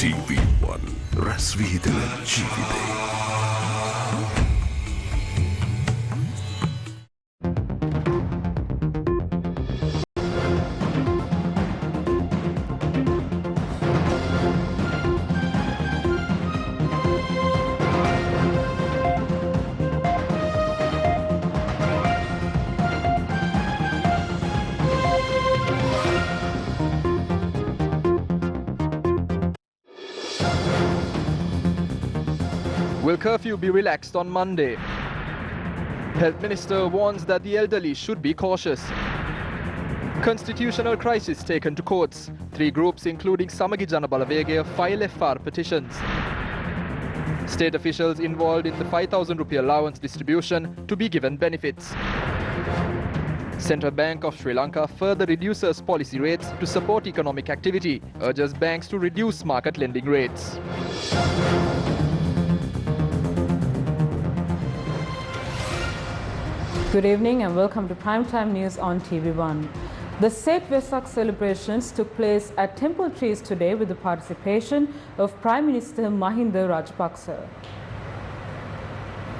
TV1 රැස්වීදන ජීවිතේ. Will curfew be relaxed on Monday? Health Minister warns that the elderly should be cautious. Constitutional crisis taken to courts. 3 groups including Samagi Jana Balawegaya file FR petitions. State officials involved in the 5,000 rupee allowance distribution to be given benefits. Central Bank of Sri Lanka further reduces policy rates to support economic activity, urges banks to reduce market lending rates. Good evening and welcome to Primetime News on TV1. The State Vesak celebrations took place at Temple Trees today with the participation of Prime Minister Mahinda Rajapaksa.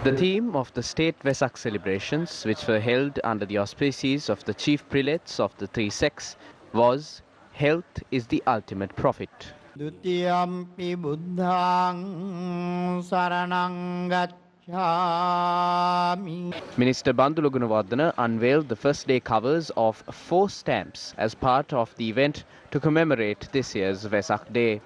The theme of the State Vesak celebrations, which were held under the auspices of the chief prelates of the 3 sects, was "Health is the ultimate profit." Dutiyampi buddhang saranang gacchami. Minister Bandula Gunawardena unveiled the first day covers of 4 stamps as part of the event to commemorate this year's Vesak Day.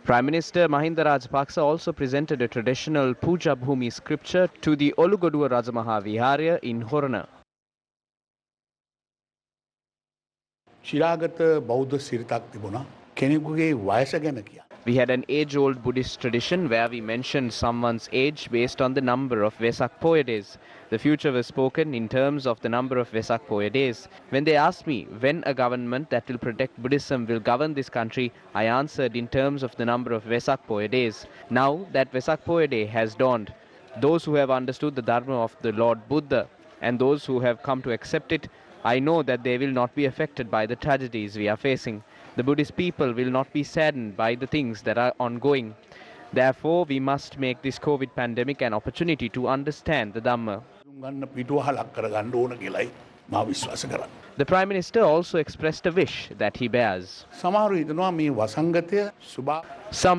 Prime Minister Mahinda Rajapaksa also presented a traditional Puja Bhumi scripture to the Olugoduwa Rajamaha Viharya in Horana. Shiragata Bauddha Siritak Tibuna, Keniguge Vayasa Gana kiya. We had an age-old Buddhist tradition where we mentioned someone's age based on the number of Vesak Poya days. The future was spoken in terms of the number of Vesak Poya days. When they asked me when a government that will protect Buddhism will govern this country, I answered in terms of the number of Vesak Poya days. Now that Vesak Poya day has dawned, those who have understood the Dharma of the Lord Buddha and those who have come to accept it, I know that they will not be affected by the tragedies we are facing. The Buddhist people will not be saddened by the things that are ongoing. Therefore, we must make this COVID pandemic an opportunity to understand the Dhamma. The Prime Minister also expressed a wish that he bears. Some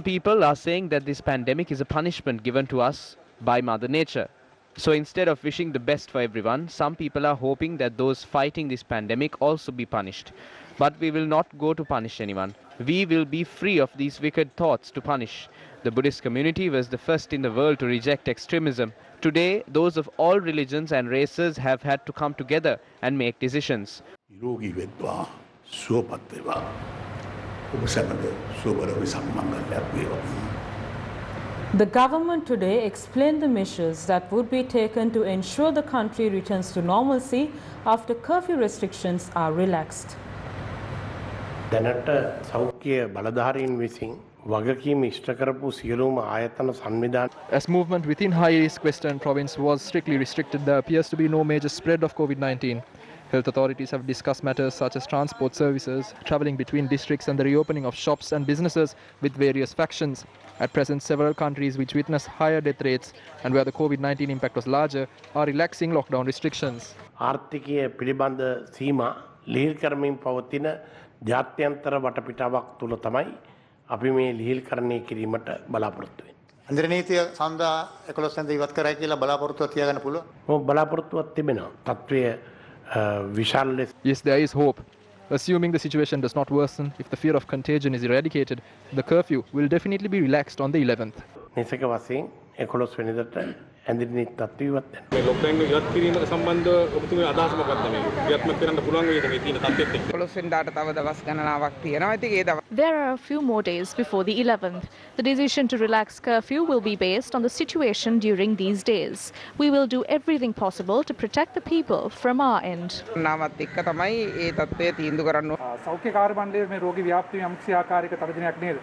people are saying that this pandemic is a punishment given to us by Mother Nature. So instead of wishing the best for everyone, some people are hoping that those fighting this pandemic also be punished. But we will not go to punish anyone. We will be free of these wicked thoughts to punish. The Buddhist community was the first in the world to reject extremism. Today, those of all religions and races have had to come together and make decisions. The government today explained the measures that would be taken to ensure the country returns to normalcy after curfew restrictions are relaxed. දැනට සෞඛ්‍ය බලධාරීන් විසින් වගකීම් ඉෂ්ට කරපු සියලුම ආයතන සංවිධාන As movement within high-risk Western province was strictly restricted, there appears to be no major spread of COVID-19. Health authorities have discussed matters such as transport services, travelling between districts and the reopening of shops and businesses with various factions. At present, several countries which witness higher death rates and where the COVID-19 impact was larger are relaxing lockdown restrictions. ආර්ථිකය පිළිබඳ සීමා ලිහිල් කරමින් පවතින ජාත්‍යන්තර වටපිටාවක් තුල තමයි අපි මේ ලිහිල්කරණය කිරීමට බලාපොරොත්තු වෙන්නේ. අන්දරනීතිය සඳහා 11 වෙනිදා ඉවත් කරයි කියලා බලාපොරොත්තුවක් තියාගන්න පුළුවන්. ඔව් බලාපොරොත්තුවක් තිබෙනවා. තත්ත්වය විශාල ලෙස. Yes, there is hope. Assuming the situation does not worsen, if the fear of contagion is eradicated, the curfew will definitely be relaxed on the 11th. නිසක වශයෙන් 11 වෙනිදාට ඇඳිරි තත්ත්වය ඉවත් වෙනවා. මේ ලොක්ඩවුන් එක ඉවත් කිරීමට සම්බන්ධව ඔබතුමගේ අදහස මොකක්ද මේ? ක්‍රියාත්මක කරන්න පුළුවන් වේද මේ තියෙන තත්ත්වෙත් එක්ක? 11 වෙනිදාට තව දවස් ගණනාවක් තියෙනවා. ඉතින් ඒ දවස් There are a few more days before the 11th. The decision to relax curfew will be based on the situation during these days. We will do everything possible to protect the people from our end. නාමත් එක්ක තමයි ඒ තත්ත්වය තීන්දුව කරන්න ඕනේ. සෞඛ්‍ය කාර්ය මණ්ඩලයේ මේ රෝගී ව්‍යාප්තිය යම්කිසි ආකාරයක තර්ජනයක් නේද?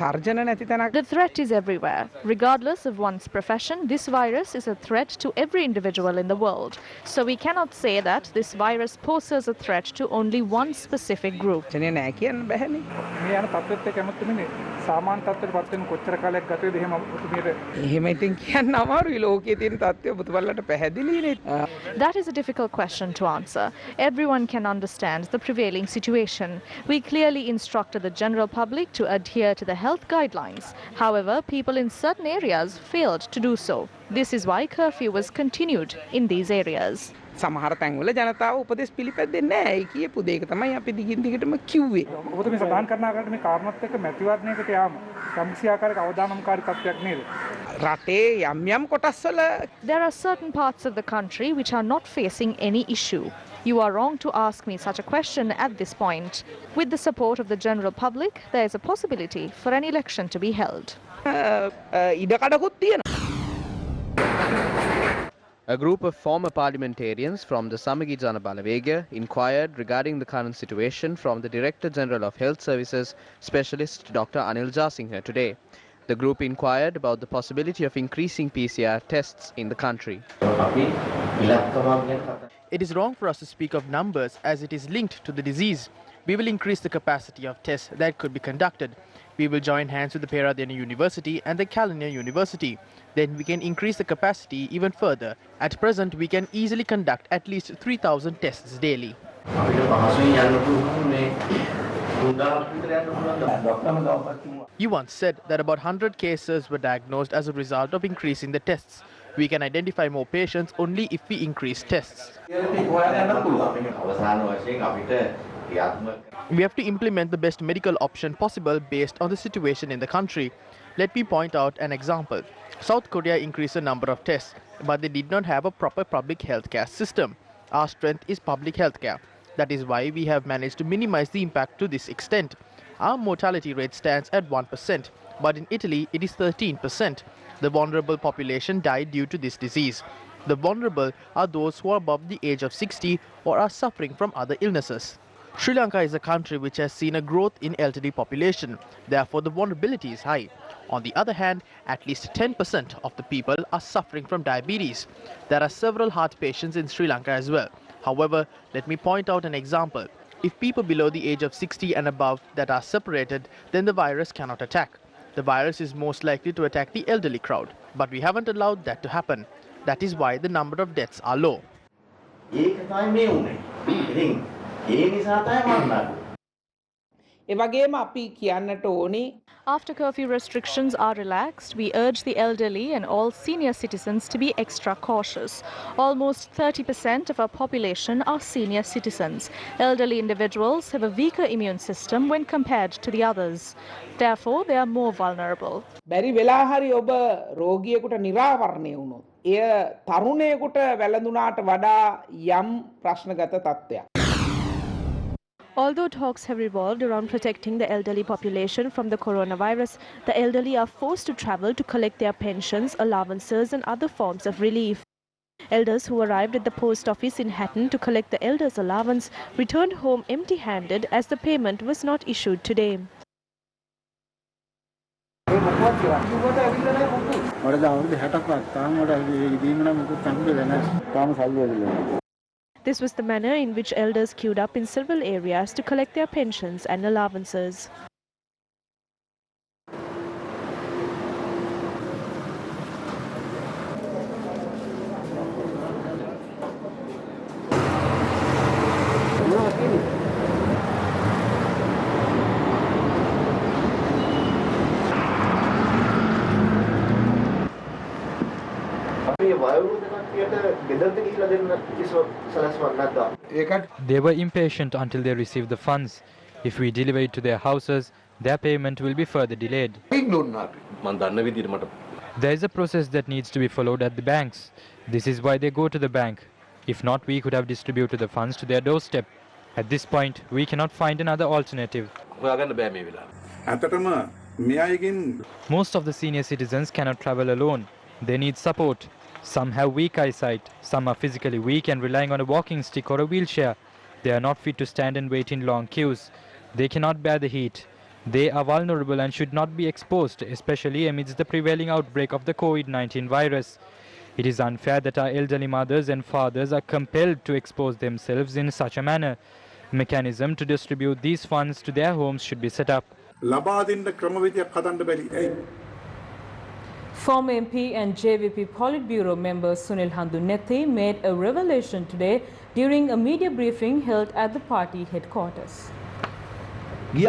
තර්ජන නැති තැනක්. The threat is everywhere. Regardless of one's profession, this virus virus is a threat to every individual in the world. So we cannot say that this virus poses a threat to only one specific group. නෑ කියන්න බැහැනේ. මේ යන තත්ත්වෙත් එක්ක හැමතුමිනේ සාමාන්‍ය තත්ත්වයට පත් වෙන කොච්චර කාලයක් ගත වෙද එහෙම ඔබතුමියට එහෙම ඉතින් කියන්න අමාරුයි ලෝකයේ තියෙන තත්ත්වය ඔබතුමාලට පැහැදිලිනේ. That is a difficult question to answer. Everyone can understand the prevailing situation. We clearly instructed the general public to adhere to the health guidelines. However, people in certain areas failed to do so. This is why curfew was continued in these areas. සමහර තැන්වල ජනතාව උපදෙස් පිළිපැද්දෙන්නේ නැහැ. ඒ කියපු දෙයක තමයි අපි දිගින් දිගටම කිව්වේ. ඔබතුමී සඳහන් කරන ආකාරයට මේ කාරණාත් එක්ක මැතිවරණයකට යාම සම්සිය ආකාරයක අවදානම්කාරී තත්ත්වයක් නේද? රටේ යම් යම් කොටස්වල There are certain parts of the country which are not facing any issue. You are wrong to ask me such a question at this point. With the support of the general public, there is a possibility for an election to be held. ඉඩකඩකුත් තියෙනවා. A group of former parliamentarians from the Samagi Jana Balawega inquired regarding the current situation from the Director General of Health Services, Specialist Dr. Anil Jasinghe today. The group inquired about the possibility of increasing PCR tests in the country. It is wrong for us to speak of numbers as it is linked to the disease. We will increase the capacity of tests that could be conducted. We will join hands with the Peradeniya University and the Kalaniya University. Then we can increase the capacity even further. At present, we can easily conduct at least 3,000 tests daily. You once said that about 100 cases were diagnosed as a result of increasing the tests. We can identify more patients only if we increase tests. We have to implement the best medical option possible based on the situation in the country. Let me point out an example. South Korea increased the number of tests, but they did not have a proper public healthcare system. Our strength is public healthcare. That is why we have managed to minimize the impact to this extent. Our mortality rate stands at 1%, but in Italy it is 13%. The vulnerable population died due to this disease. The vulnerable are those who are above the age of 60 or are suffering from other illnesses. Sri Lanka is a country which has seen a growth in elderly population. Therefore, the vulnerability is high. On the other hand, at least 10% of the people are suffering from diabetes. There are several heart patients in Sri Lanka as well. However, let me point out an example. If people below the age of 60 and above that are separated, then the virus cannot attack. The virus is most likely to attack the elderly crowd. But we haven't allowed that to happen. That is why the number of deaths are low. After curfew restrictions are relaxed, we urge the elderly and all senior citizens to be extra cautious. Almost 30% of our population are senior citizens. Elderly individuals have a weaker immune system when compared to the others. Therefore, they are more vulnerable. බැරි වෙලා හරි ඔබ රෝගියෙකුට නිරාවරණය වුණොත් එය තරුණයෙකුට වැළඳුනාට වඩා යම් ප්‍රශ්නගත තත්ත්වයක්. Although talks have revolved around protecting the elderly population from the coronavirus, the elderly are forced to travel to collect their pensions, allowances and other forms of relief. Elders who arrived at the post office in Hatton to collect the elders' allowance returned home empty-handed as the payment was not issued today. This was the manner in which elders queued up in several areas to collect their pensions and allowances. They were impatient until they received the funds. If we deliver it to their houses, their payment will be further delayed. There is a process that needs to be followed at the banks. This is why they go to the bank. If not, we could have distributed the funds to their doorstep. At this point, we cannot find another alternative. Most of the senior citizens cannot travel alone. They need support. Some have weak eyesight, some are physically weak and relying on a walking stick or a wheelchair. They are not fit to stand and wait in long queues. They cannot bear the heat. They are vulnerable and should not be exposed, especially amidst the prevailing outbreak of the COVID-19 virus. It is unfair that our elderly mothers and fathers are compelled to expose themselves in such a manner. A mechanism to distribute these funds to their homes should be set up. Former MP and JVP Politburo member Sunil Handunethi made a revelation today during a media briefing held at the party headquarters. They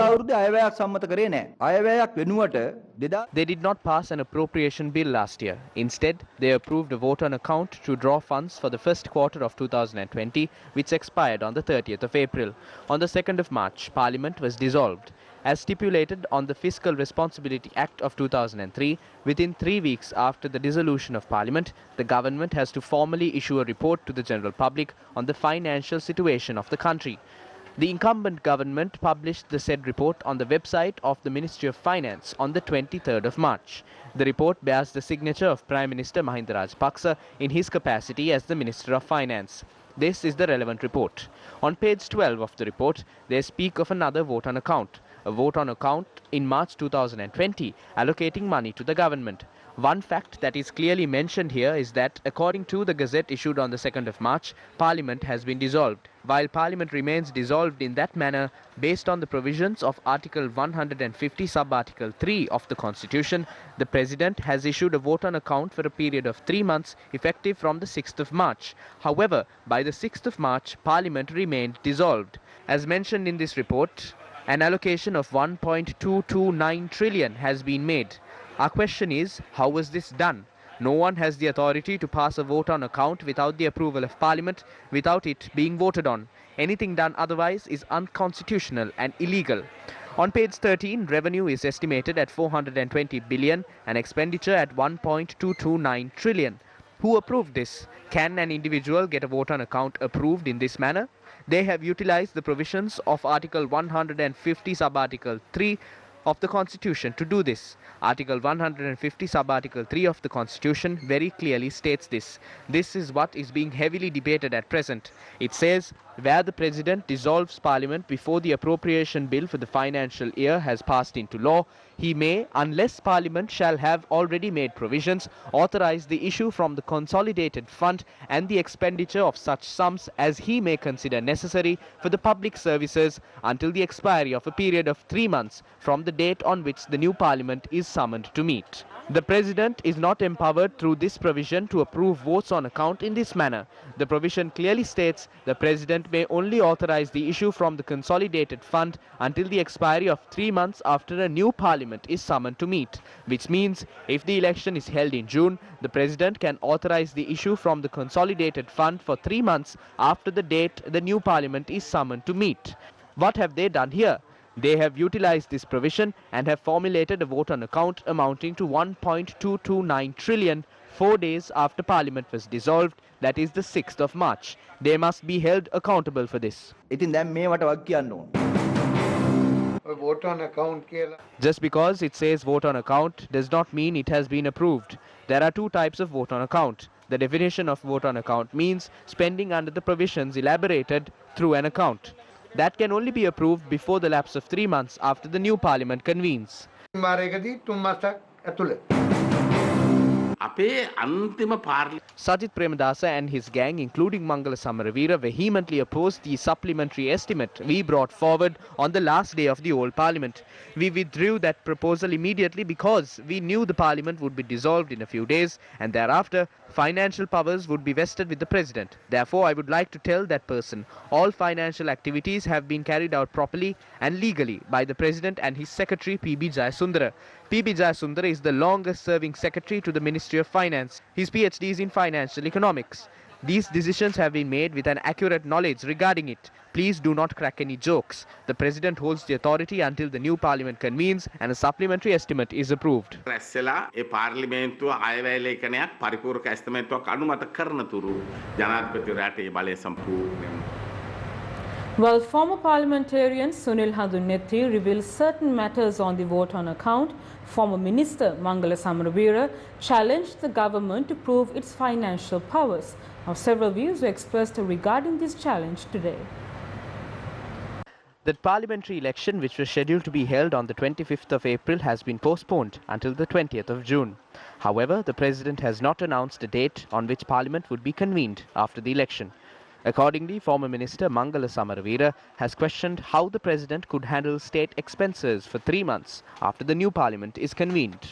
did not pass an appropriation bill last year. Instead, they approved a vote on account to draw funds for the first quarter of 2020, which expired on the 30th of April. On the 2nd of March, Parliament was dissolved. As stipulated on the Fiscal Responsibility Act of 2003, within 3 weeks after the dissolution of Parliament, the government has to formally issue a report to the general public on the financial situation of the country. The incumbent government published the said report on the website of the Ministry of Finance on the 23rd of March. The report bears the signature of Prime Minister Mahinda Rajapaksa in his capacity as the Minister of Finance. This is the relevant report. On page 12 of the report, they speak of another vote on account. A vote on account in March 2020, allocating money to the government. One fact that is clearly mentioned here is that, according to the Gazette issued on the 2nd of March, Parliament has been dissolved. While Parliament remains dissolved in that manner, based on the provisions of Article 150 Sub-Article 3 of the Constitution, the President has issued a vote on account for a period of 3 months, effective from the 6th of March. However, by the 6th of March, Parliament remained dissolved. As mentioned in this report, an allocation of 1.229 trillion has been made. Our question is, how was this done? No one has the authority to pass a vote on account without the approval of Parliament, without it being voted on. Anything done otherwise is unconstitutional and illegal. On page 13, revenue is estimated at 420 billion and expenditure at 1.229 trillion. Who approved this? Can an individual get a vote on account approved in this manner? They have utilized the provisions of Article 150 Sub-Article 3 of the Constitution to do this. Article 150 Sub-Article 3 of the Constitution very clearly states this. This is what is being heavily debated at present. It says, where the President dissolves Parliament before the appropriation bill for the financial year has passed into law, he may, unless Parliament shall have already made provisions, authorize the issue from the consolidated fund and the expenditure of such sums as he may consider necessary for the public services until the expiry of a period of 3 months from the date on which the new Parliament is summoned to meet. The President is not empowered through this provision to approve votes on account in this manner. The provision clearly states the President may only authorize the issue from the consolidated fund until the expiry of 3 months after a new Parliament is summoned to meet, which means if the election is held in June, the President can authorize the issue from the consolidated fund for 3 months after the date the new Parliament is summoned to meet. What have they done here? They have utilized this provision and have formulated a vote on account amounting to 1.229 trillion 4 days after Parliament was dissolved, that is the 6th of March. They must be held accountable for this. Just because it says vote on account does not mean it has been approved. There are two types of vote on account. The definition of vote on account means spending under the provisions elaborated through an account. That can only be approved before the lapse of 3 months after the new Parliament convenes. Sajith Premadasa and his gang, including Mangala Samaraveera, vehemently opposed the supplementary estimate we brought forward on the last day of the old Parliament. We withdrew that proposal immediately because we knew the Parliament would be dissolved in a few days and thereafter financial powers would be vested with the President. Therefore, I would like to tell that person all financial activities have been carried out properly and legally by the President and his Secretary P.B. Jayasundara. P.B. Jayasundara is the longest serving Secretary to the Ministry of Finance. His PhD is in financial economics. These decisions have been made with an accurate knowledge regarding it. Please do not crack any jokes. The President holds the authority until the new Parliament convenes and a supplementary estimate is approved. Well, former parliamentarian Sunil Handunethi revealed certain matters on the vote on account. Former Minister Mangala Samaraveera challenged the government to prove its financial powers. Now, several views were expressed regarding this challenge today. That parliamentary election, which was scheduled to be held on the 25th of April, has been postponed until the 20th of June. However, the President has not announced a date on which Parliament would be convened after the election. Accordingly, former Minister Mangala Samaravira has questioned how the President could handle state expenses for 3 months after the new Parliament is convened.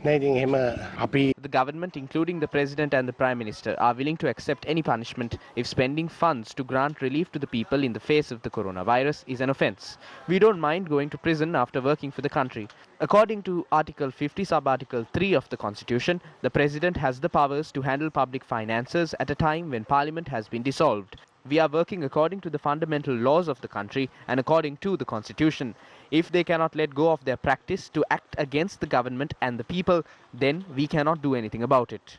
The government, including the President and the Prime Minister, are willing to accept any punishment if spending funds to grant relief to the people in the face of the coronavirus is an offence. We don't mind going to prison after working for the country. According to Article 50, Sub-Article 3 of the Constitution, the President has the powers to handle public finances at a time when Parliament has been dissolved. We are working according to the fundamental laws of the country and according to the Constitution. If they cannot let go of their practice to act against the government and the people, then we cannot do anything about it.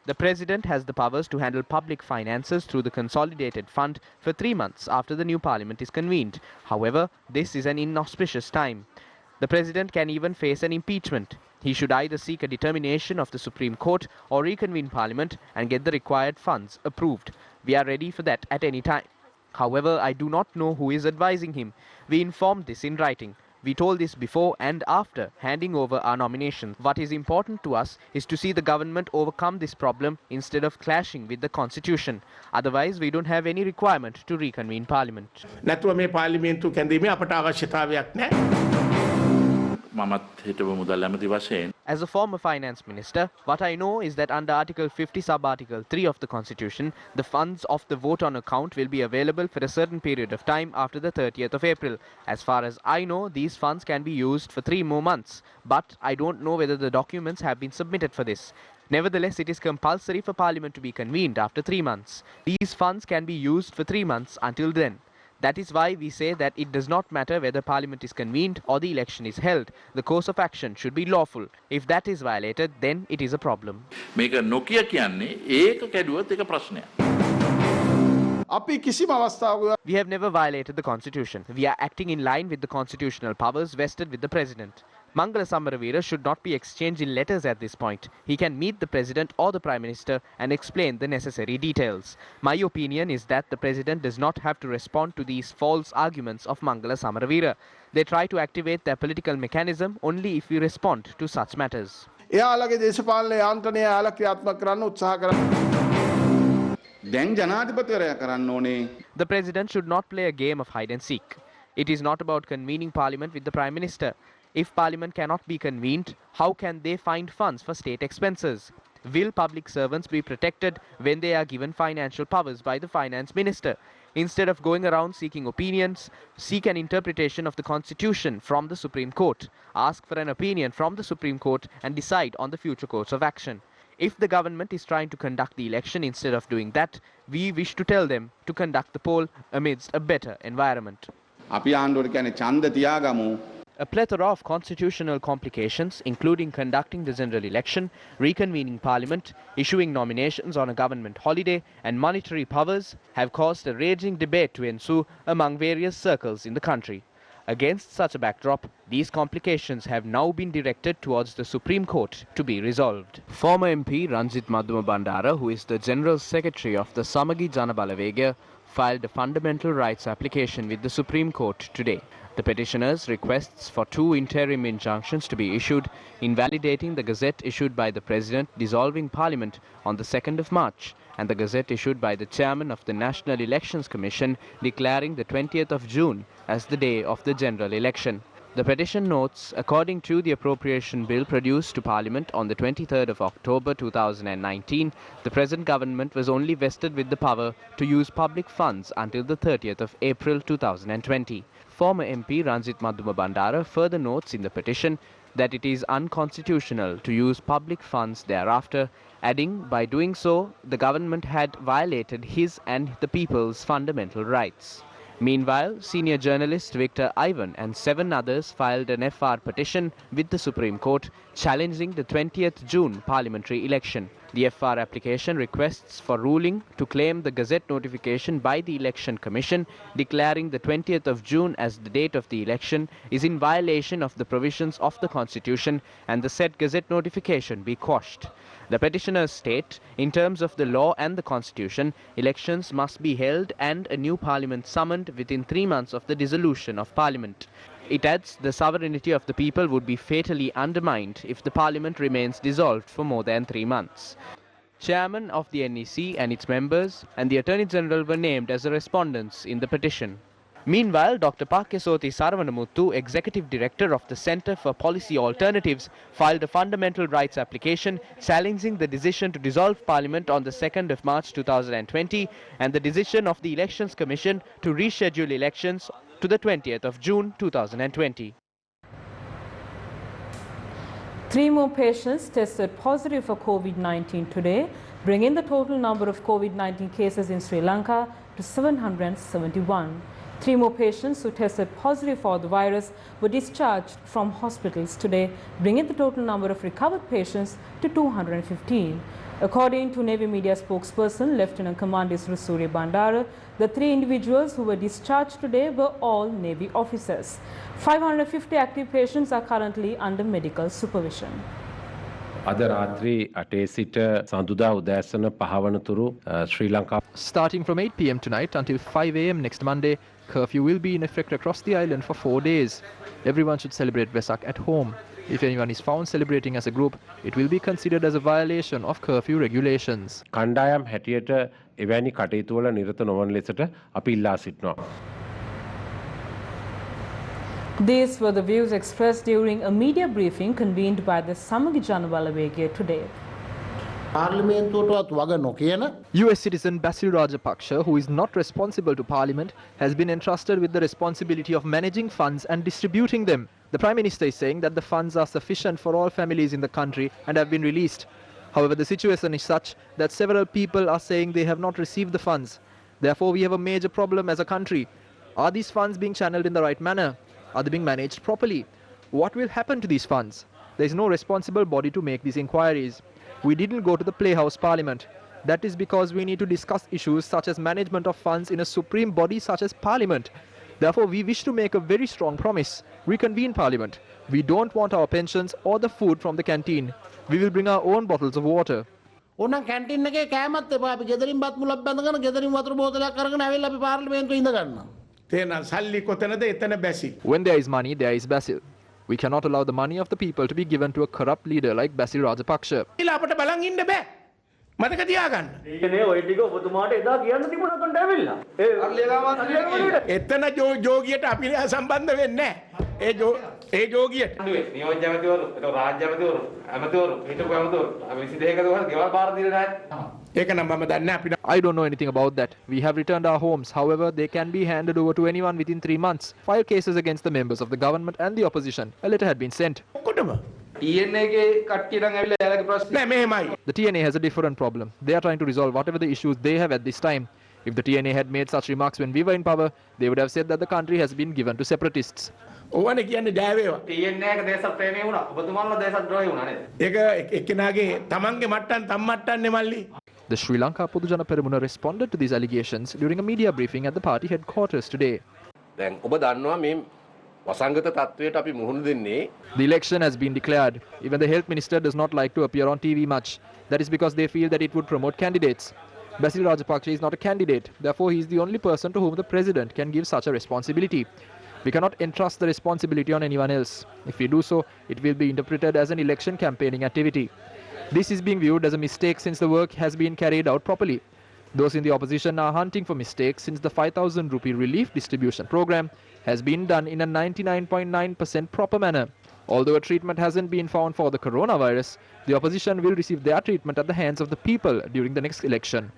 The President has the powers to handle public finances through the Consolidated Fund for 3 months after the new Parliament is convened. However, this is an inauspicious time. The President can even face an impeachment. He should either seek a determination of the Supreme Court or reconvene Parliament and get the required funds approved. We are ready for that at any time. However, I do not know who is advising him. We informed this in writing. We told this before and after handing over our nominations. What is important to us is to see the government overcome this problem instead of clashing with the Constitution. Otherwise, we don't have any requirement to reconvene Parliament. As a former finance minister, what I know is that under Article 50 Sub-Article 3 of the Constitution, the funds of the vote on account will be available for a certain period of time after the 30th of April. As far as I know, these funds can be used for 3 more months, but I don't know whether the documents have been submitted for this. Nevertheless, it is compulsory for Parliament to be convened after 3 months. These funds can be used for 3 months until then. That is why we say that it does not matter whether Parliament is convened or the election is held. The course of action should be lawful. If that is violated, then it is a problem. We have never violated the Constitution. We are acting in line with the constitutional powers vested with the President. Mangala Samaravira should not be exchanged in letters at this point. He can meet the President or the Prime Minister and explain the necessary details. My opinion is that the President does not have to respond to these false arguments of Mangala Samaravira. They try to activate their political mechanism only if we respond to such matters. The President should not play a game of hide and seek. It is not about convening Parliament with the Prime Minister. If Parliament cannot be convened, how can they find funds for state expenses? Will public servants be protected when they are given financial powers by the Finance Minister? Instead of going around seeking opinions, seek an interpretation of the Constitution from the Supreme Court. Ask for an opinion from the Supreme Court and decide on the future course of action. If the government is trying to conduct the election instead of doing that, we wish to tell them to conduct the poll amidst a better environment. A plethora of constitutional complications, including conducting the general election, reconvening Parliament, issuing nominations on a government holiday, and monetary powers, have caused a raging debate to ensue among various circles in the country. Against such a backdrop, these complications have now been directed towards the Supreme Court to be resolved. Former MP Ranjit Madhuma Bandara, who is the General Secretary of the Samagi Jana Balawegaya, filed a fundamental rights application with the Supreme Court today. The petitioners requests for 2 interim injunctions to be issued, invalidating the gazette issued by the President dissolving Parliament on the 2nd of March and the gazette issued by the Chairman of the National Elections Commission declaring the 20th of June as the day of the general election. The petition notes, according to the appropriation bill produced to Parliament on the 23rd of October 2019, the present government was only vested with the power to use public funds until the 30th of April 2020. Former MP Ranjit Madhuma Bandara further notes in the petition that it is unconstitutional to use public funds thereafter, adding, by doing so, the government had violated his and the people's fundamental rights. Meanwhile, senior journalist Victor Ivan and 7 others filed an FR petition with the Supreme Court challenging the 20th June parliamentary election. The FR application requests for ruling to claim the Gazette notification by the Election Commission declaring the 20th of June as the date of the election is in violation of the provisions of the Constitution and the said Gazette notification be quashed. The petitioners state, in terms of the law and the Constitution, elections must be held and a new parliament summoned within 3 months of the dissolution of parliament. It adds the sovereignty of the people would be fatally undermined if the parliament remains dissolved for more than 3 months. Chairman of the NEC and its members and the Attorney General were named as the respondents in the petition. Meanwhile, Dr. Pakesoti Saravanamuttu, Executive Director of the Centre for Policy Alternatives, filed a fundamental rights application challenging the decision to dissolve Parliament on the 2nd of March 2020 and the decision of the Elections Commission to reschedule elections to the 20th of June 2020. 3 more patients tested positive for COVID-19 today, bringing the total number of COVID-19 cases in Sri Lanka to 771. 3 more patients who tested positive for the virus were discharged from hospitals today, bringing the total number of recovered patients to 215. According to Navy media spokesperson Lieutenant Commander Rusuri Bandara, the 3 individuals who were discharged today were all Navy officers. 550 active patients are currently under medical supervision. අද රාත්‍රී 8 සිට සඳුදා උදෑසන 5 වනතුරු ශ්‍රී Lanka Starting from 8 p.m. tonight until 5 a.m. next Monday, curfew will be in effect across the island for 4 days. Everyone should celebrate Vesak at home. If anyone is found celebrating as a group, it will be considered as a violation of curfew regulations. කණ්ඩායම් හැටියට එවැනි කටයුතු වල නිරත නොවන ලෙසට අපි ඉල්ලා සිටිනවා. These were the views expressed during a media briefing convened by the Samagi Janabalawege today. US citizen Basil Rajapaksa, who is not responsible to Parliament, has been entrusted with the responsibility of managing funds and distributing them. The Prime Minister is saying that the funds are sufficient for all families in the country and have been released. However, the situation is such that several people are saying they have not received the funds. Therefore, we have a major problem as a country. Are these funds being channeled in the right manner? Are they being managed properly? What will happen to these funds? There is no responsible body to make these inquiries. We didn't go to the Playhouse Parliament. That is because we need to discuss issues such as management of funds in a supreme body such as Parliament. Therefore, we wish to make a very strong promise. Reconvene Parliament. We don't want our pensions or the food from the canteen. We will bring our own bottles of water. ඕනම් canteen එකේ කෑමත් එපා අපි ගෙදරින් බත් මුලක් බැඳගෙන ගෙදරින් වතුර බෝතලයක් අරගෙන ආවෙලා අපි පාර්ලිමේන්තුවේ ඉඳ ගන්නවා. තේන සල්ලි කොතනද එතන බැසි. When there is money, there is Basil. We cannot allow the money of the people to be given to a corrupt leader like Basil Rajapaksa. ඉලා අපට බලන් ඉන්න බෑ. මතක තියාගන්න. ඊනේ ඔය ටික ඔබතුමාට එදා කියන්න තිබුණා කොණ්ඩ ඇවිල්ලා. එතන ජෝගියට අපි සම්බන්ධ වෙන්නේ නැහැ. ඒ ජෝගියට. නියෝජ්‍ය ඇමතිවරු, ඒක රාජ්‍ය ඇමතිවරු, ඇමතිවරු, හිටපු ඇමතිවරු. අපි 22ක දවස් ගෙවල් බාර දීලා නැහැ. ඒක නම් මම දන්නේ නැහැ අපිට. I don't know anything about that. We have returned our homes. However, they can be handed over to anyone within 3 months. 5 cases against the members of the government and the opposition. A letter had been sent. The TNA has a different problem. They are trying to resolve whatever the issues they have at this time. If the TNA had made such remarks when we were in power, they would have said that the country has been given to separatists. ඕවනේ කියන්නේ ජය වේවා. TNA එක දේශප්‍රේමී වුණා. ඔබතුමාලා දේශද්‍රෝහී වුණා නේද? ඒක එක්කෙනාගේ තමන්ගේ මට්ටම් තම මට්ටම්නේ මල්ලි. The Sri Lanka Podujana Peramuna responded to these allegations during a media briefing at the party headquarters today. දැන් ඔබ දන්නවා මේ වසංගත තත්වයට අපි මුහුණ දෙන්නේ. The election has been declared. Even the health minister does not like to appear on TV much. That is because they feel that it would promote candidates. Basil Rajapaksa is not a candidate. Therefore, he is the only person to whom the president can give such a responsibility. We cannot entrust the responsibility on anyone else. If we do so, it will be interpreted as an election campaigning activity. This is being viewed as a mistake since the work has been carried out properly. Those in the opposition are hunting for mistakes since the 5,000 rupee relief distribution program has been done in a 99.9% proper manner. Although a treatment hasn't been found for the coronavirus, the opposition will receive their treatment at the hands of the people during the next election.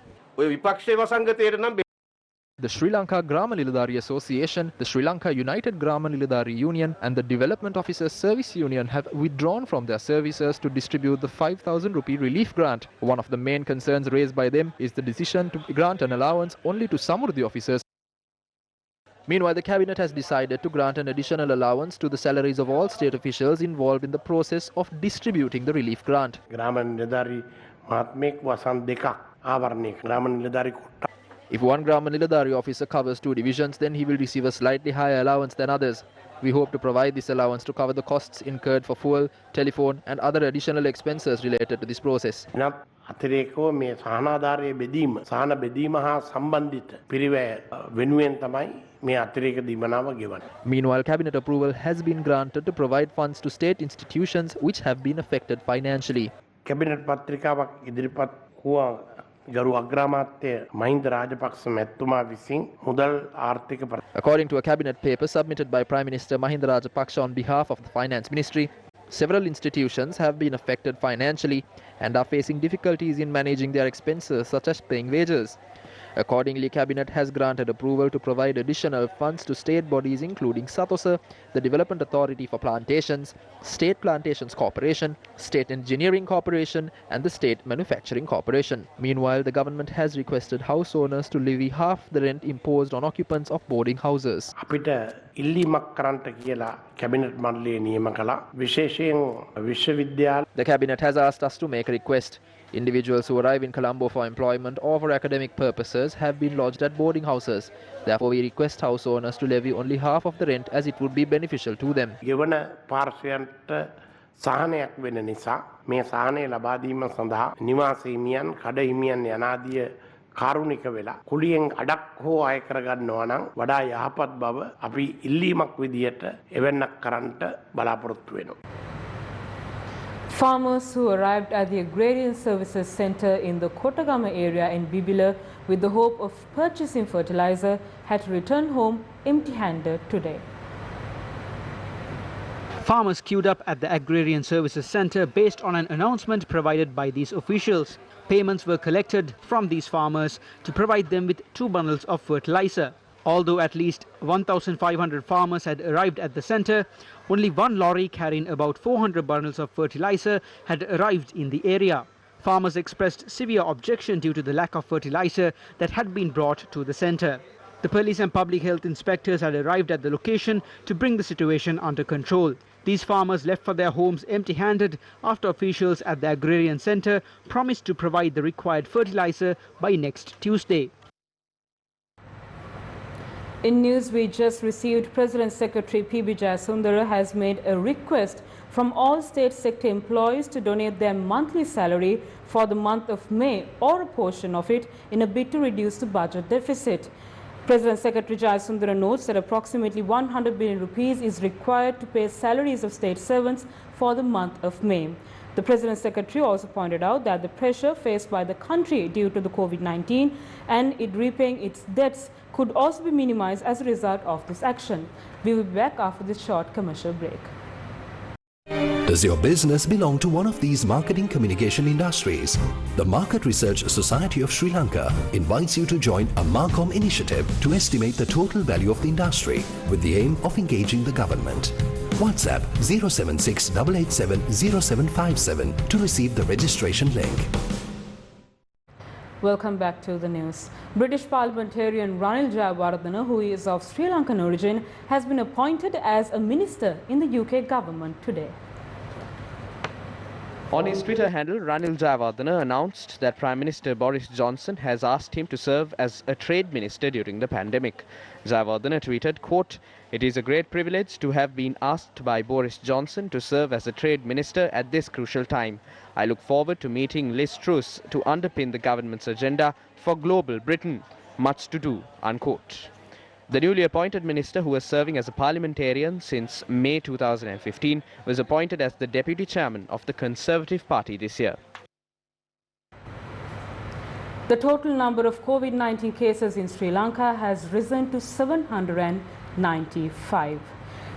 The Sri Lanka Grama Niladhari Association, the Sri Lanka United Grama Niladhari Union and the Development Officers Service Union have withdrawn from their services to distribute the 5,000 rupee relief grant. One of the main concerns raised by them is the decision to grant an allowance only to some of the officers. Meanwhile, the cabinet has decided to grant an additional allowance to the salaries of all state officials involved in the process of distributing the relief grant. ග්‍රාම නිලධාරී මහත්මයෙක් වසන් දෙකක් ආවරණය ග්‍රාම නිලධාරි කොට්ට. If one Grama Nilladhari officer covers 2 divisions, then he will receive a slightly higher allowance than others. We hope to provide this allowance to cover the costs incurred for fuel, telephone and other additional expenses related to this process. අතිරේකව මේ සහනාධාරයේ බෙදීම සහන බෙදීම හා සම්බන්ධිත පිරිවැය වෙනුවෙන් තමයි මේ අතිරේක දීමනාව ගෙවන්නේ. Meanwhile, cabinet approval has been granted to provide funds to state institutions which have been affected financially. Cabinet පත්‍රිකාවක් ඉදිරිපත් වූ ගරු අග්‍රාමාත්‍ය මහින්ද රාජපක්ෂ මැතිතුමා විසින් මුදල් ආර්ථික According to a cabinet paper submitted by Prime Minister Mahinda Rajapaksa on behalf of the Finance Ministry, several institutions have been affected financially and are facing difficulties in managing their expenses such as paying wages. Accordingly, Cabinet has granted approval to provide additional funds to state bodies including SATOSA, the Development Authority for Plantations, State Plantations Corporation, State Engineering Corporation and the State Manufacturing Corporation. Meanwhile, the government has requested house owners to levy half the rent imposed on occupants of boarding houses. අපිට ඉල්ලීමක් කරන්නට කියලා cabinet මණ්ඩලයේ නියම කළා. විශේෂයෙන් විශ්වවිද්‍යාල The Cabinet has asked us to make a request. Individuals who arrive in Colombo for employment or for academic purposes have been lodged at boarding houses. Therefore, we request house owners to levy only half of the rent as it would be beneficial to them. ගෙවන පාර්ශ්වයන්ට සහනයක් වෙන නිසා මේ සහනය ලබා දීම සඳහා නිවාස හිමියන්, කඩ හිමියන් යනාදිය කාරුණික වෙලා කුලියෙන් අඩක් හෝ අය කරගන්නවා නම් වඩා යහපත් බව අපි ඉල්ලීමක් විදියට එවන්නක් කරන්නට බලාපොරොත්තු වෙනවා. Farmers who arrived at the Agrarian Services Centre in the Kotagama area in Bibila with the hope of purchasing fertilizer had to return home empty-handed today. Farmers queued up at the Agrarian Services Centre based on an announcement provided by these officials. Payments were collected from these farmers to provide them with 2 bundles of fertilizer. Although at least 1,500 farmers had arrived at the centre, only one lorry carrying about 400 bundles of fertilizer had arrived in the area. Farmers expressed severe objection due to the lack of fertilizer that had been brought to the centre. The police and public health inspectors had arrived at the location to bring the situation under control. These farmers left for their homes empty-handed after officials at the Agrarian Centre promised to provide the required fertilizer by next Tuesday. In news we just received, President Secretary P.B. Jayasundara has made a request from all state sector employees to donate their monthly salary for the month of May or a portion of it in a bid to reduce the budget deficit. President Secretary Jayasundara notes that approximately 100 billion rupees is required to pay salaries of state servants for the month of May. The President Secretary also pointed out that the pressure faced by the country due to the COVID-19 and it repaying its debts could also be minimized as a result of this action. We will be back after this short commercial break. Does your business belong to one of these marketing communication industries? The Market Research Society of Sri Lanka invites you to join a Marcom initiative to estimate the total value of the industry with the aim of engaging the government. WhatsApp 076 887 0757 to receive the registration link. Welcome back to the news. British parliamentarian Ranil Jayawardena, who is of Sri Lankan origin, has been appointed as a minister in the UK government today. On his Twitter handle, Ranil Jayawardena announced that Prime Minister Boris Johnson has asked him to serve as a trade minister during the pandemic. Jayawardena tweeted, quote, "It is a great privilege to have been asked by Boris Johnson to serve as a trade minister at this crucial time. I look forward to meeting Liz Truss to underpin the government's agenda for global Britain. Much to do," unquote. The newly appointed minister, who was serving as a parliamentarian since May 2015, was appointed as the deputy chairman of the Conservative Party this year. The total number of COVID-19 cases in Sri Lanka has risen to 795.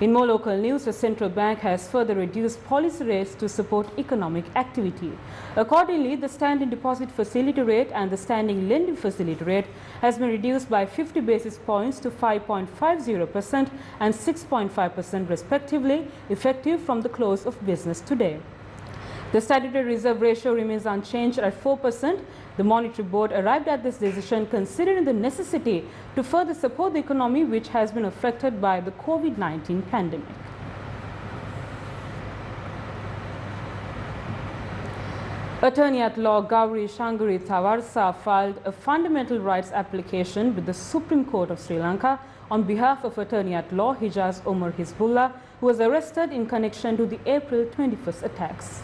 In more local news, the central bank has further reduced policy rates to support economic activity. Accordingly, the standing deposit facility rate and the standing lending facility rate has been reduced by 50 basis points to 5.50% and 6.5% respectively, effective from the close of business today. The statutory reserve ratio remains unchanged at 4%. The Monetary Board arrived at this decision considering the necessity to further support the economy, which has been affected by the COVID-19 pandemic. Attorney-at-Law Gauri Shangari Thawarsa filed a fundamental rights application with the Supreme Court of Sri Lanka on behalf of Attorney-at-Law Hijaz Omar Hizbullah, who was arrested in connection to the April 21st attacks.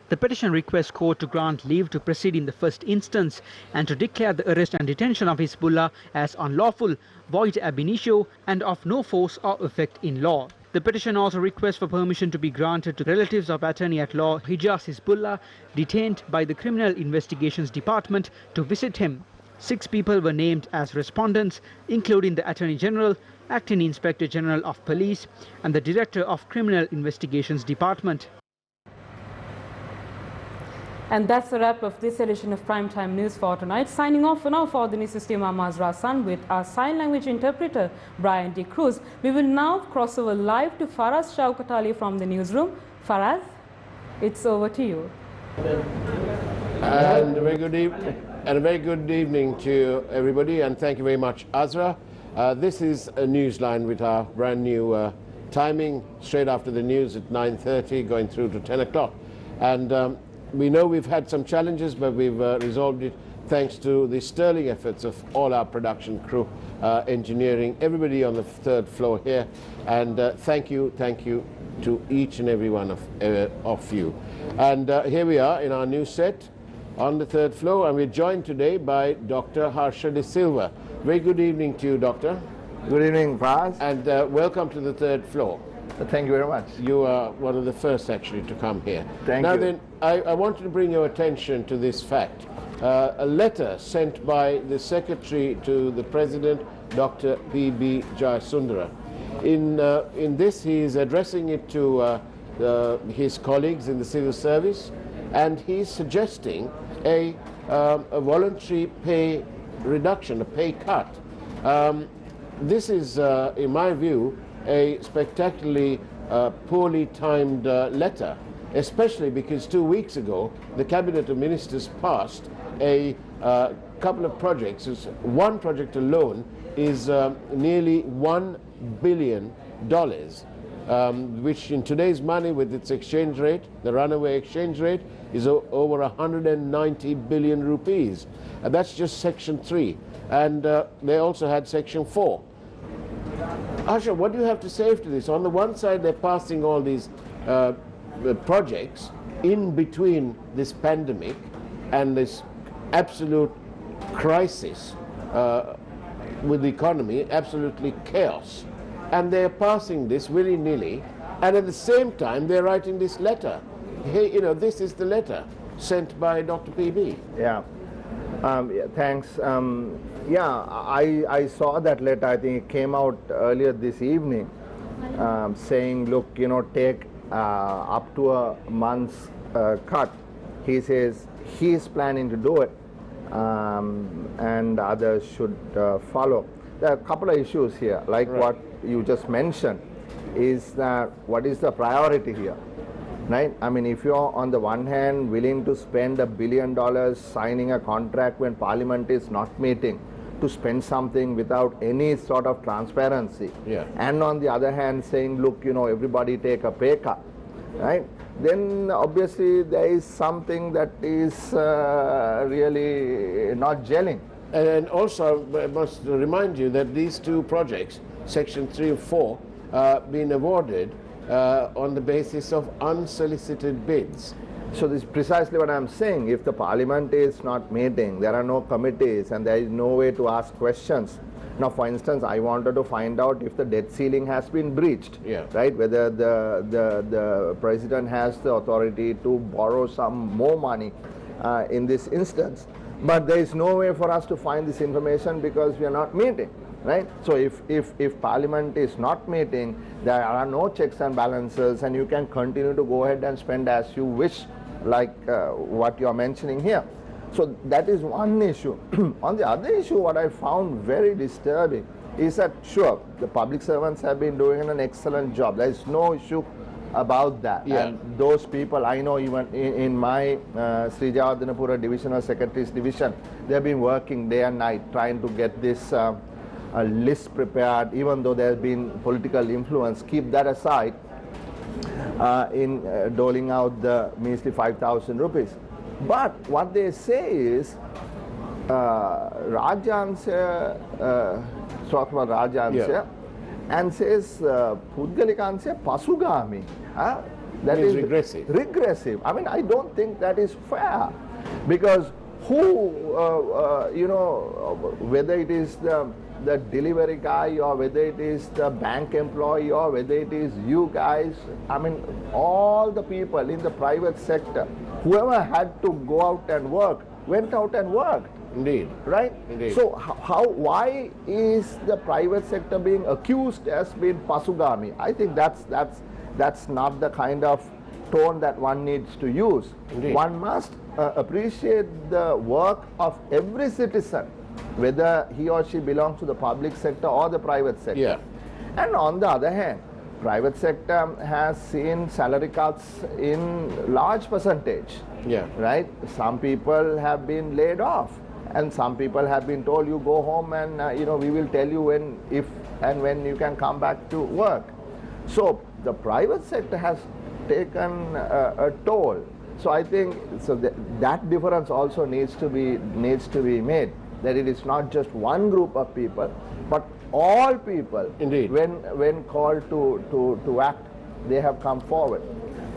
The petition requests court to grant leave to proceed in the first instance and to declare the arrest and detention of Hizbullah as unlawful, void ab initio and of no force or effect in law. The petition also requests for permission to be granted to relatives of Attorney-at-Law Hijaz Hizbullah detained by the Criminal Investigations Department to visit him. 6 people were named as respondents, including the Attorney General, Acting Inspector General of Police and the Director of Criminal Investigations Department. And that's the wrap of this edition of Primetime News for tonight. Signing off for now for the news system, Mazra San with our sign language interpreter, Brian D. Cruz. We will now cross over live to Faraz Shaukat from the newsroom. Faraz, it's over to you. And a very good evening to everybody, and thank you very much, Azra. This is a Newsline with our brand new timing, straight after the news at 9:30, going through to 10 o'clock. And we know we've had some challenges, but we've resolved it thanks to the sterling efforts of all our production crew, engineering, everybody on the 3rd floor here. And thank you to each and every one of you. And here we are in our new set on the 3rd floor, and we're joined today by Dr. Harsha De Silva. Very good evening to you, Doctor. Good evening, Paz. And welcome to the 3rd floor. Thank you very much. You are one of the first actually to come here. Thank you. Now then, I wanted to bring your attention to this fact. A letter sent by the Secretary to the President, Dr. P.B. Jayasundara. In this, he is addressing it to his colleagues in the civil service, and he's suggesting a voluntary pay reduction, a pay cut. This is, in my view, a spectacularly poorly timed letter, especially because 2 weeks ago the Cabinet of Ministers passed a couple of projects. One project alone is nearly $1 billion, which in today's money with its exchange rate, the runaway exchange rate, is over 190 billion rupees. That's just Section 3. And they also had Section 4. Asha, what do you have to say to this? On the one side, they're passing all these projects in between this pandemic and this absolute crisis with the economy, absolutely chaos. And they're passing this willy-nilly, and at the same time, they're writing this letter. Hey, this is the letter sent by Dr. PB. Yeah. Thanks. I saw that letter. I think it came out earlier this evening, saying, look, take up to a month's cut. He says he's planning to do it, and others should follow. There are a couple of issues here, like what you just mentioned, is that what is the priority here? Right? I mean, if you're on the one hand willing to spend $1 billion signing a contract when Parliament is not meeting to spend something without any sort of transparency, and on the other hand saying, look, everybody take a pay cut, right? Then obviously there is something that is really not gelling. And also I must remind you that these two projects, Section 3 and 4, been awarded on the basis of unsolicited bids. So this is precisely what I'm saying. If the Parliament is not meeting, there are no committees, and there is no way to ask questions. Now, for instance, I wanted to find out if the debt ceiling has been breached, right? Whether the President has the authority to borrow some more money in this instance. But there is no way for us to find this information because we are not meeting. Right? So if Parliament is not meeting, there are no checks and balances, and you can continue to go ahead and spend as you wish, like what you are mentioning here. So that is one issue. On the other issue, what I found very disturbing is that, sure, the public servants have been doing an excellent job. There is no issue about that. And those people, I know even in my Sri Jawadhanapura Divisional Secretaries Division, they have been working day and night trying to get this a list prepared, even though there has been political influence. Keep that aside. in doling out the measly 5,000 rupees. But what they say is Rajansya, talk about Rajansya, and says Pudgalikansya Pasugami. That is regressive. Regressive. I mean, I don't think that is fair, because who, whether it is the delivery guy or whether it is the bank employee or whether it is you guys, I mean, all the people in the private sector, whoever had to go out and work, went out and worked. Indeed. Right? Indeed. So why is the private sector being accused as being Pasugami? I think that's not the kind of tone that one needs to use. Indeed. One must appreciate the work of every citizen, whether he or she belongs to the public sector or the private sector. Yeah. And on the other hand, private sector has seen salary cuts in large percentage. Yeah. Right? Some people have been laid off, and some people have been told, you go home and we will tell you if and when you can come back to work. So the private sector has taken a toll. So I think that difference also needs to be made, that it is not just one group of people, but all people. Indeed. When called to act, they have come forward.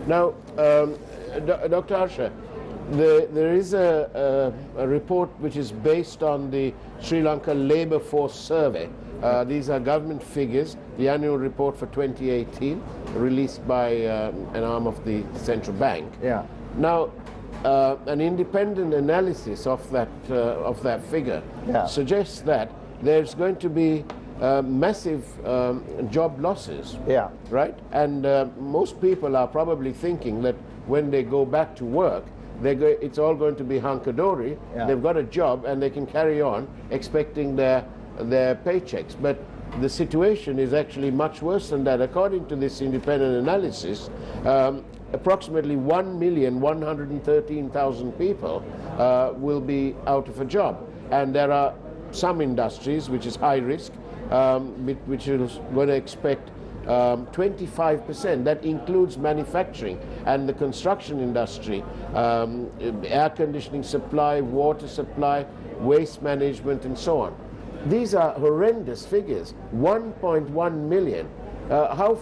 Now, Dr. Harsha, there is a report which is based on the Sri Lanka Labour Force Survey. These are government figures, the annual report for 2018, released by an arm of the central bank. Yeah. Now, an independent analysis of that figure suggests that there's going to be massive job losses. Yeah. Right? And most people are probably thinking that when they go back to work, it's all going to be hunky-dory. Yeah. They've got a job and they can carry on expecting their paychecks. But the situation is actually much worse than that. According to this independent analysis, approximately 1,113,000 people will be out of a job. And there are some industries which is high risk, which is going to expect 25%. That includes manufacturing and the construction industry, air conditioning supply, water supply, waste management, and so on. These are horrendous figures. 1.1 million. How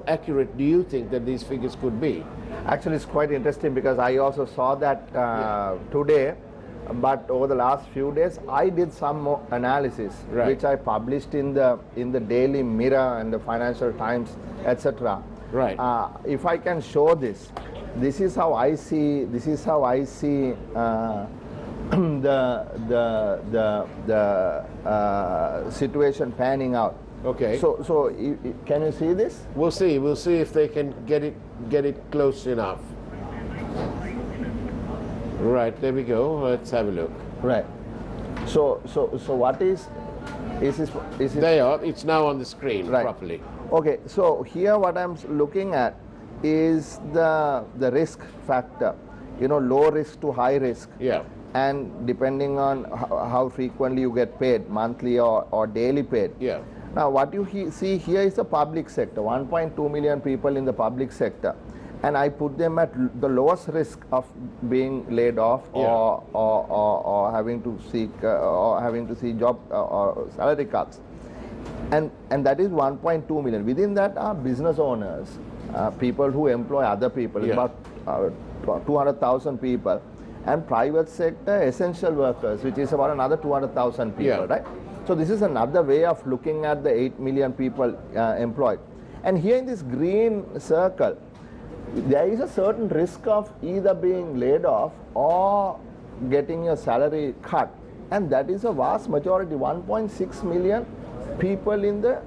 accurate do you think that these figures could be? Actually, it's quite interesting, because I also saw that today, but over the last few days I did some more analysis, which I published in the Daily Mirror and the Financial Times, etc. Right. If I can show this is how I see the situation panning out. Okay. So can you see this? We'll see if they can get it close enough. Right, there we go. Let's have a look. Right. So what is this? There, it's now on the screen properly. Okay. So here what I'm looking at is the risk factor. Low risk to high risk. Yeah. And depending on how frequently you get paid, monthly or daily paid. Yeah. Now what you see here is the public sector. 1.2 million people in the public sector. And I put them at the lowest risk of being laid off or having to seek job or salary cuts, and that is 1.2 million. Within that are business owners, people who employ other people, about 200,000 people, and private sector essential workers, which is about another 200,000 people, right? So this is another way of looking at the 8 million people employed. And here in this green circle, there is a certain risk of either being laid off or getting your salary cut, and that is a vast majority. 1.6 million people in the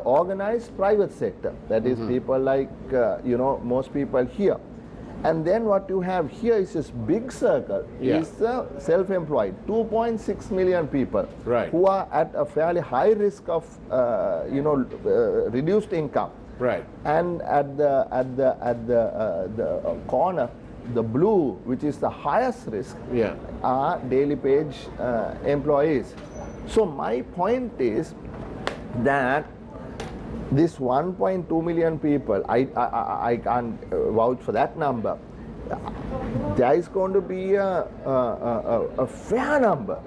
organized private sector. That is people like most people here. And then what you have here is this big circle is the self-employed. 2.6 million people who are at a fairly high risk of reduced income. Right. And at the corner, the blue, which is the highest risk, are daily wage employees. So my point is that This 1.2 million people, I can't vouch for that number. There is going to be a fair number,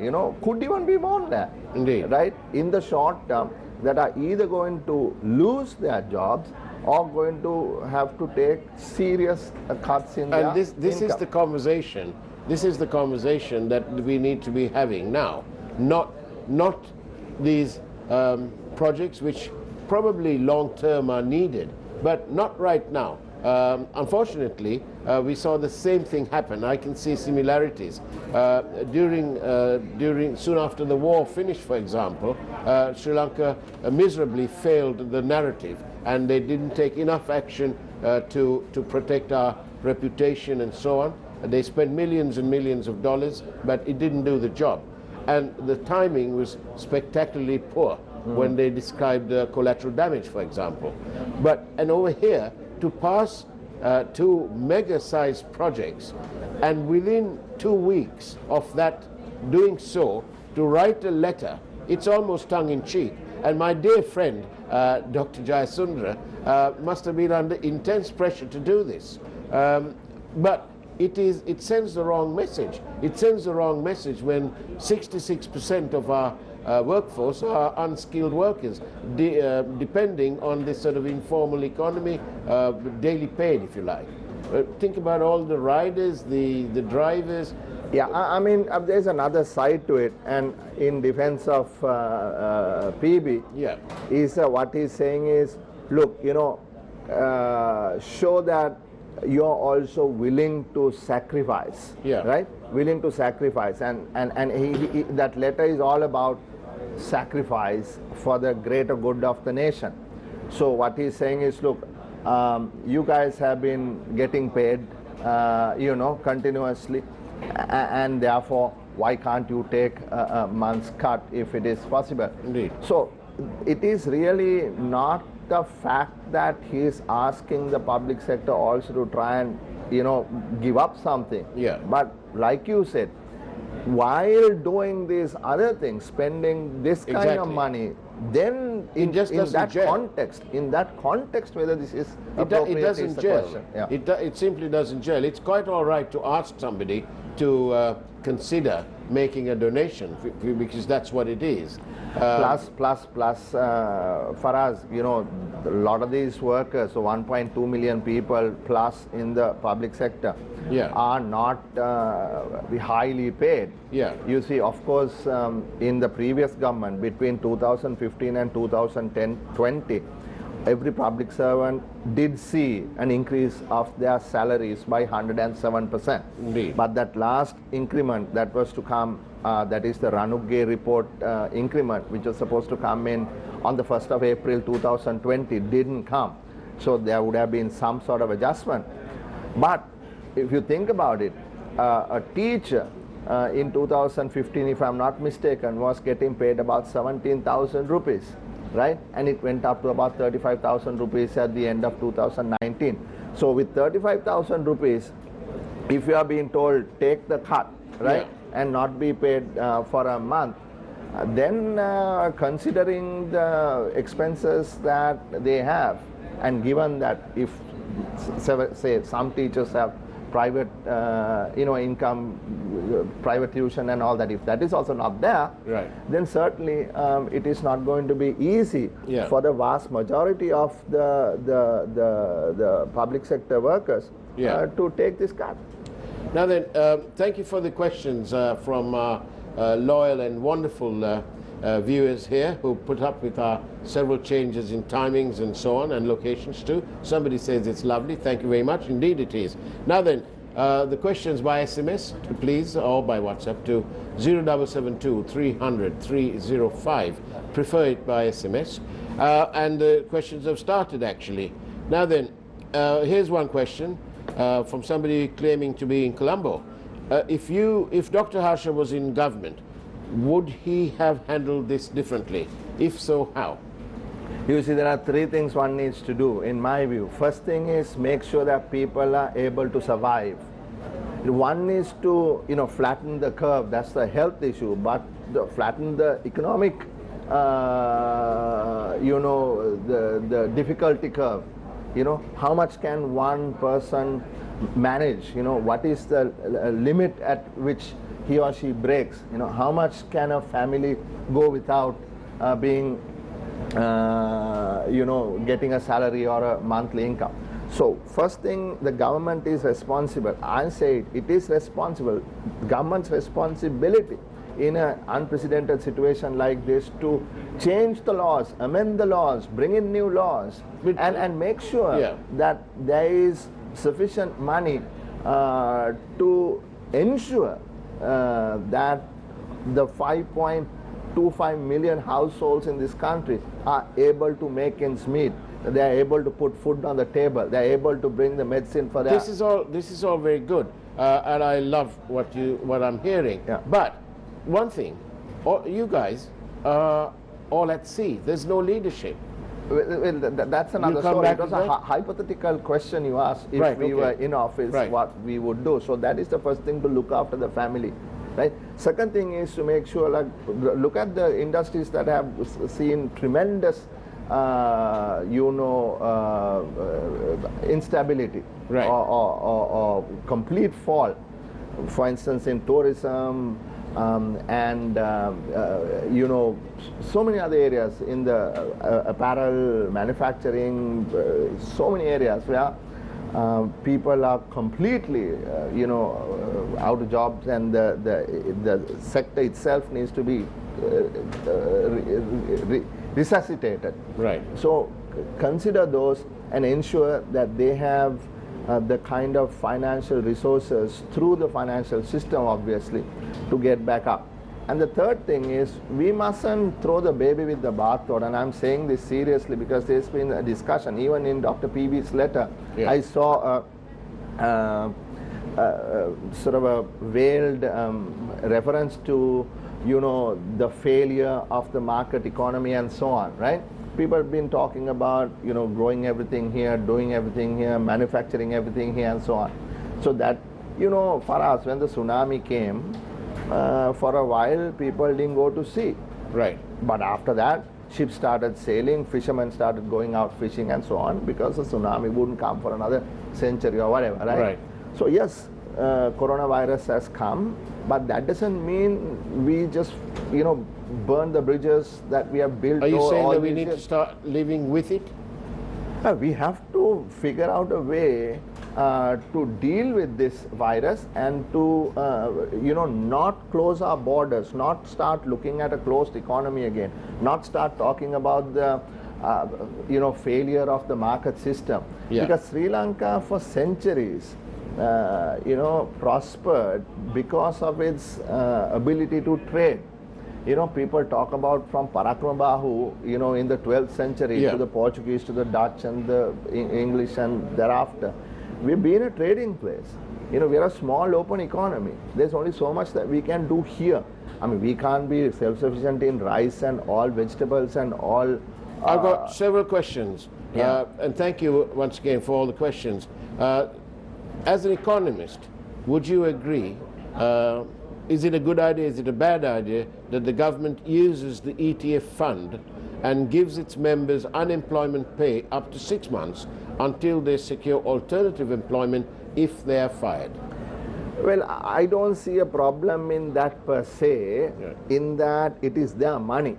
could even be more than that. Indeed. Right? In the short term, that are either going to lose their jobs or going to have to take serious cuts in their And this income. is the conversation. This is the conversation that we need to be having now, not these projects which probably long term are needed, but not right now. Unfortunately, we saw the same thing happen. I can see similarities. During soon after the war finished, for example, Sri Lanka miserably failed the narrative, and they didn't take enough action to protect our reputation and so on. They spent millions and millions of dollars, but it didn't do the job. And the timing was spectacularly poor when they described collateral damage, for example. And over here, to pass two mega-sized projects, and within 2 weeks of that doing so, to write a letter, it's almost tongue-in-cheek. And my dear friend, Dr. Jayasundara, must have been under intense pressure to do this. But it sends the wrong message. It sends the wrong message when 66% of our workforce are unskilled workers, depending on this sort of informal economy, daily paid, if you like. Think about all the riders, the drivers. Yeah, I mean, there's another side to it, and in defense of PB, is what he's saying is, look, show that you're also willing to sacrifice, right? Willing to sacrifice, and he, that letter is all about sacrifice for the greater good of the nation. So what he's saying is, look, you guys have been getting paid, continuously, and therefore, why can't you take a month's cut if it is possible? Indeed. So it is really not the fact that he is asking the public sector also to try and give up something. But like you said, while doing these other things, spending this kind of money, then in that context, whether this is appropriate, it doesn't is the gel. question. Yeah. It simply doesn't gel. It's quite all right to ask somebody to consider making a donation, because that's what it is. Plus, for us, a lot of these workers, so 1.2 million people plus in the public sector, are not highly paid. You see, of course, in the previous government, between 2015 and 2020, every public servant did see an increase of their salaries by 107%. Indeed. But that last increment that was to come, that is the Ranugge report increment, which was supposed to come in on the 1st of April 2020, didn't come. So there would have been some sort of adjustment. But if you think about it, a teacher in 2015, if I'm not mistaken, was getting paid about 17,000 rupees. Right? And it went up to about 35,000 rupees at the end of 2019. So with 35,000 rupees, if you are being told take the cut, right, and not be paid for a month, then considering the expenses that they have, and given that if say some teachers have private income, private tuition and all that, if that is also not there, then certainly it is not going to be easy for the vast majority of the public sector workers to take this cut. Now then, thank you for the questions from loyal and wonderful viewers here who put up with our several changes in timings and so on, and locations too. Somebody says it's lovely. Thank you very much. Indeed it is. Now then, the questions by SMS, please, or by WhatsApp to 0772 300 305. Prefer it by SMS. And the questions have started actually. Now then, here's one question from somebody claiming to be in Colombo. If Dr. Harsha was in government, would he have handled this differently? If so, how? You see, there are three things one needs to do, in my view. First thing is make sure that people are able to survive. One is to, flatten the curve. That's the health issue, but flatten the economic the difficulty curve. How much can one person manage? What is the limit at which he or she breaks? How much can a family go without being, getting a salary or a monthly income? So first thing, the government is responsible. I say it is responsible. Government's responsibility in an unprecedented situation like this to change the laws, amend the laws, bring in new laws, and make sure that there is sufficient money to ensure that the 5.25 million households in this country are able to make ends meet. They are able to put food on the table. They are able to bring the medicine for their... This is all very good, and I love what I'm hearing. But one thing, you guys are all at sea. There's no leadership. Well, that's another story. It was a hypothetical question you asked. If we were in office, what we would do. So that is the first thing, to look after the family. Right. Second thing is to make sure, like, look at the industries that have seen tremendous instability or complete fall. For instance, in tourism and so many other areas, in the apparel manufacturing, so many areas where people are completely out of jobs, and the sector itself needs to be resuscitated. Right. So consider those and ensure that they have the kind of financial resources through the financial system, obviously, to get back up. And the third thing is, we mustn't throw the baby with the bathwater, and I'm saying this seriously because there's been a discussion, even in Dr. PB's letter. I saw sort of a veiled reference to the failure of the market economy and so on, right? People have been talking about, growing everything here, doing everything here, manufacturing everything here and so on. So that, for us, when the tsunami came, for a while people didn't go to sea. Right. But after that, ships started sailing, fishermen started going out fishing and so on, because the tsunami wouldn't come for another century or whatever, right? So yes, coronavirus has come, but that doesn't mean we just, burn the bridges that we have built. Are you saying that we need to start living with it? We have to figure out a way to deal with this virus, and to not close our borders, not start looking at a closed economy again, not start talking about the failure of the market system. Because Sri Lanka for centuries prospered because of its ability to trade. People talk about from Parakramabahu, in the 12th century to the Portuguese, to the Dutch and the English, and thereafter. We've been a trading place. We are a small open economy. There's only so much that we can do here. I mean, we can't be self-sufficient in rice and all vegetables and all. I've got several questions, and thank you once again for all the questions. As an economist, would you agree, is it a good idea, is it a bad idea, that the government uses the ETF fund and gives its members unemployment pay up to 6 months until they secure alternative employment if they are fired? Well, I don't see a problem in that per se, in that it is their money,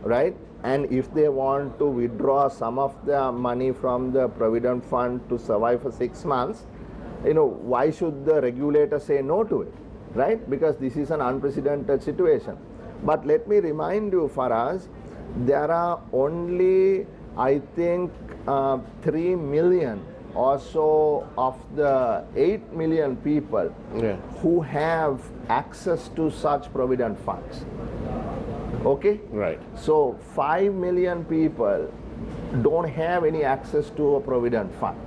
right? And if they want to withdraw some of their money from the Provident Fund to survive for 6 months, why should the regulator say no to it, right? Because this is an unprecedented situation. But let me remind you, Faraz, there are only, I think, 3 million or so of the 8 million people who have access to such provident funds. Okay? Right. So 5 million people don't have any access to a provident fund.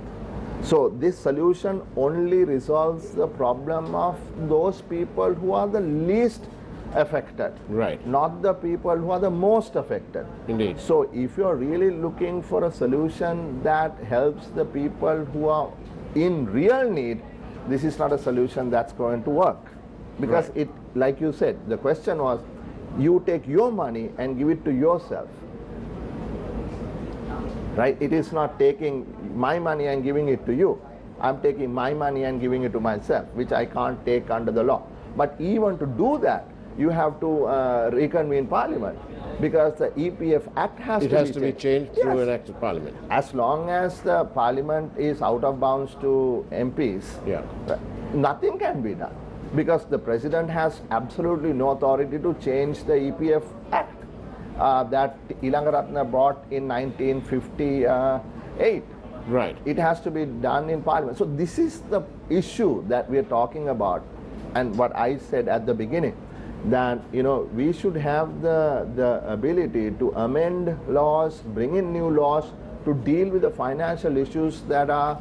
So this solution only resolves the problem of those people who are the least affected, not the people who are the most affected. Indeed. So if you're really looking for a solution that helps the people who are in real need, this is not a solution that's going to work. Because it, like you said, the question was, you take your money and give it to yourself. Right? It is not taking my money and giving it to you. I'm taking my money and giving it to myself, which I can't take under the law. But even to do that, you have to reconvene Parliament, because the EPF Act has to be changed through an act of Parliament. As long as the Parliament is out of bounds to MPs, nothing can be done, because the President has absolutely no authority to change the EPF Act that Ilangaratna brought in 1958. Right. It has to be done in Parliament. So this is the issue that we are talking about, and what I said at the beginning, that we should have the ability to amend laws, bring in new laws to deal with the financial issues that are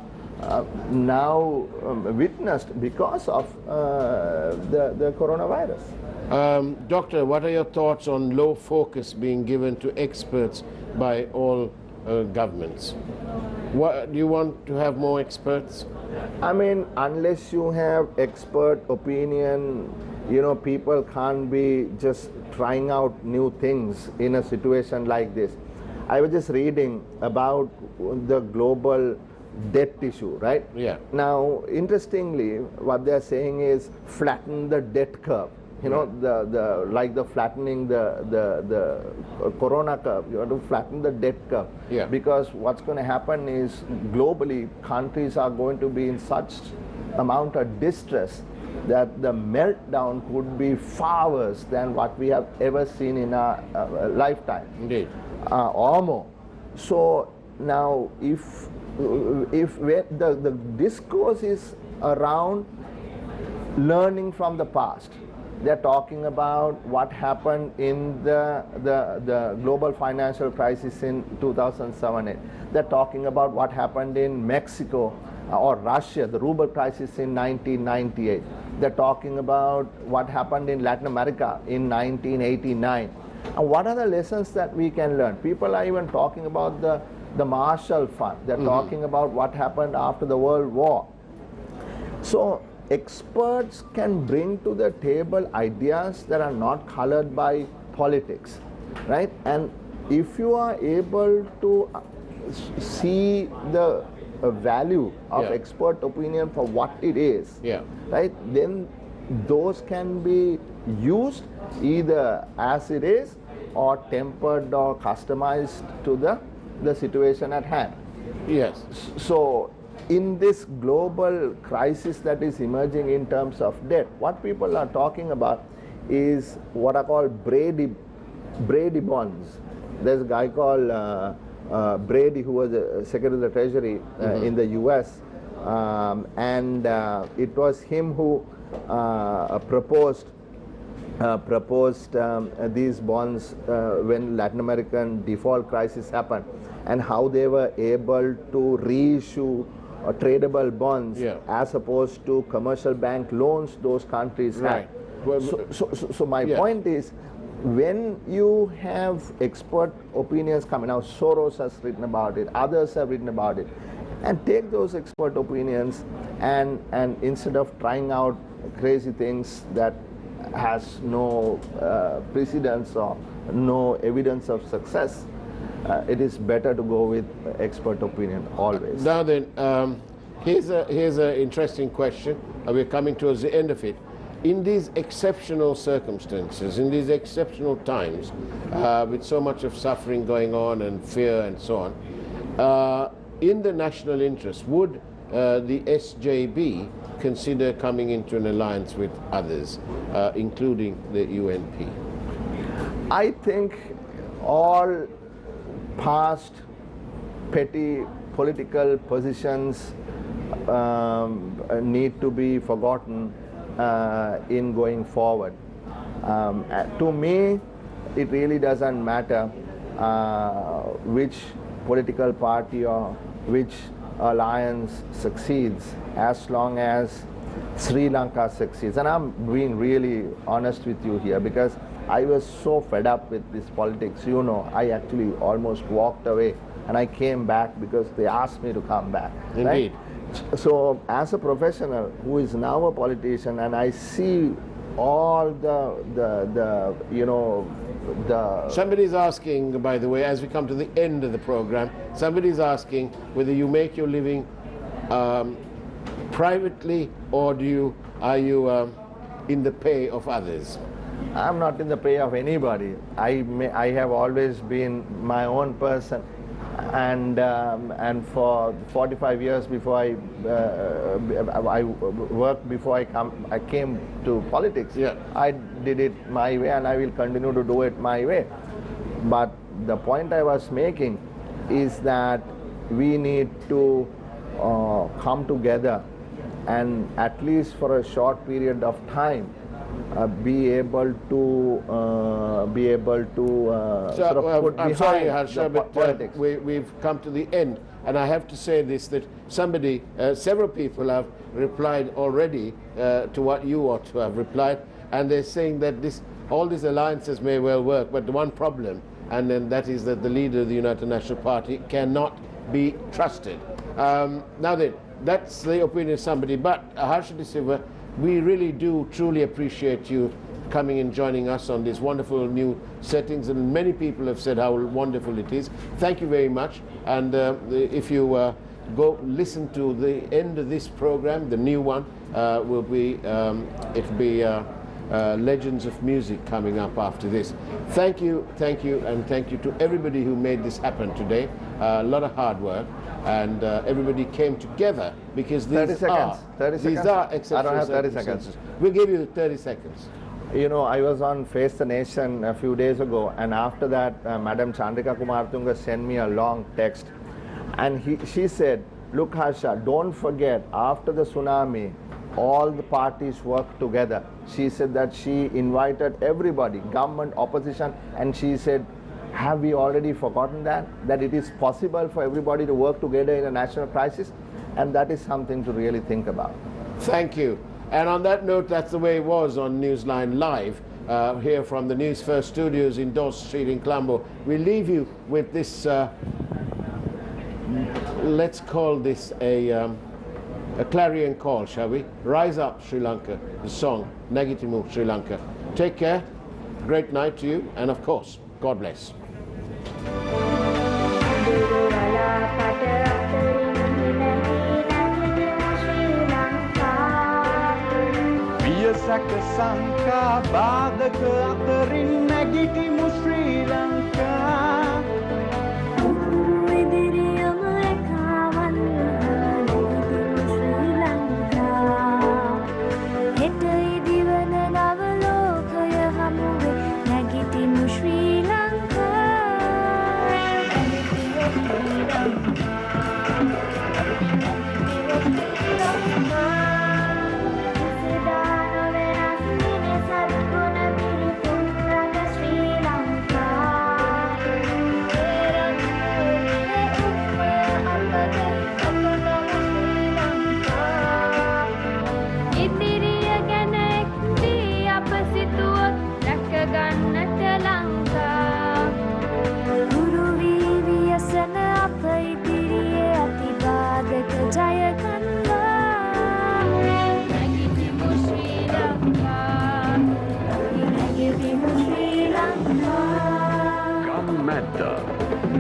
now witnessed because of the coronavirus. Doctor, what are your thoughts on low focus being given to experts by all governments? Do you want to have more experts? I mean, unless you have expert opinion, people can't be just trying out new things in a situation like this. I was just reading about the global debt issue, right? Yeah. Now, interestingly, what they're saying is flatten the debt curve. Like the flattening the corona curve. You have to flatten the debt curve. Yeah. Because what's going to happen is globally countries are going to be in such amount of distress that the meltdown could be far worse than what we have ever seen in our lifetime. Indeed. Or more. So now if the discourse is around learning from the past, they're talking about what happened in the global financial crisis in 2007-8. They're talking about what happened in Mexico or Russia, the ruble crisis in 1998. They're talking about what happened in Latin America in 1989. And what are the lessons that we can learn? People are even talking about the Marshall Fund. They're talking about what happened after the World War. So experts can bring to the table ideas that are not colored by politics, right? And if you are able to see the value of expert opinion for what it is, right, then those can be used either as it is or tempered or customized to the situation at hand. Yes. So in this global crisis that is emerging in terms of debt, what people are talking about is what are called Brady bonds. There's a guy called Brady, who was a Secretary of the Treasury in the US, and it was him who proposed these bonds when Latin American default crisis happened, and how they were able to reissue tradable bonds as opposed to commercial bank loans those countries had. So my point is, when you have expert opinions coming out, Soros has written about it, others have written about it, and take those expert opinions and instead of trying out crazy things that has no precedence or no evidence of success, it is better to go with expert opinion always. Now then, here's an interesting question. We're coming towards the end of it. In these exceptional circumstances, in these exceptional times, with so much of suffering going on and fear and so on, in the national interest, would the SJB consider coming into an alliance with others, including the UNP? I think all past petty political positions need to be forgotten in going forward. To me, it really doesn't matter which political party or which alliance succeeds, as long as Sri Lanka succeeds. And I'm being really honest with you here, because I was so fed up with this politics. I actually almost walked away, and I came back because they asked me to come back. Indeed. Right? So as a professional who is now a politician, and I see all the you know, the... Somebody's asking, by the way, as we come to the end of the program, somebody's asking whether you make your living privately or are you in the pay of others? I'm not in the pay of anybody. I have always been my own person, and for 45 years before I worked before I came to politics. Yeah. I did it my way, and I will continue to do it my way. But the point I was making is that we need to come together and at least for a short period of time be able to sort of put I'm behind sorry, Harsha, the but politics. we've come to the end, and I have to say this, that several people have replied already to what you ought to have replied, and they're saying that all these alliances may well work, but the one problem, and then that is that the leader of the United National Party cannot be trusted. Now then, that's the opinion of somebody, but Harsha De Silva, we really do truly appreciate you coming and joining us on these wonderful new settings, and many people have said how wonderful it is. Thank you very much, and if you go listen to the end of this program, the new one will be it'll be Legends of Music coming up after this. Thank you, and thank you to everybody who made this happen today. A lot of hard work, and everybody came together because these 30 seconds. 30 these seconds. are exceptional I don't have 30 circumstances. seconds. We'll give you 30 seconds. You know, I was on Face the Nation a few days ago, and after that, Madam Chandrika Kumartunga sent me a long text, and she said, "Look, Harsha, don't forget, after the tsunami, all the parties worked together." She said that she invited everybody, government, opposition, and she said, have we already forgotten that it is possible for everybody to work together in a national crisis? And that is something to really think about. Thank you. And on that note, that's the way it was on Newsline Live, here from the Newsfirst studios in Dawes Street in Colombo. We leave you with this, let's call this a clarion call, shall we? Rise up, Sri Lanka, the song, Nagitimu, Sri Lanka. Take care, great night to you, and of course, God bless. Biasa kesangka badaka aterin nagitimu Sri Lanka.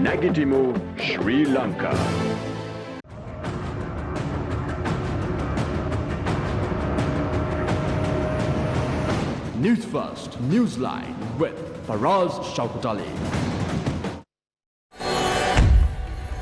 Nagitimu, Sri Lanka. Newsfirst Newsline with Faraz Shaukut Ali.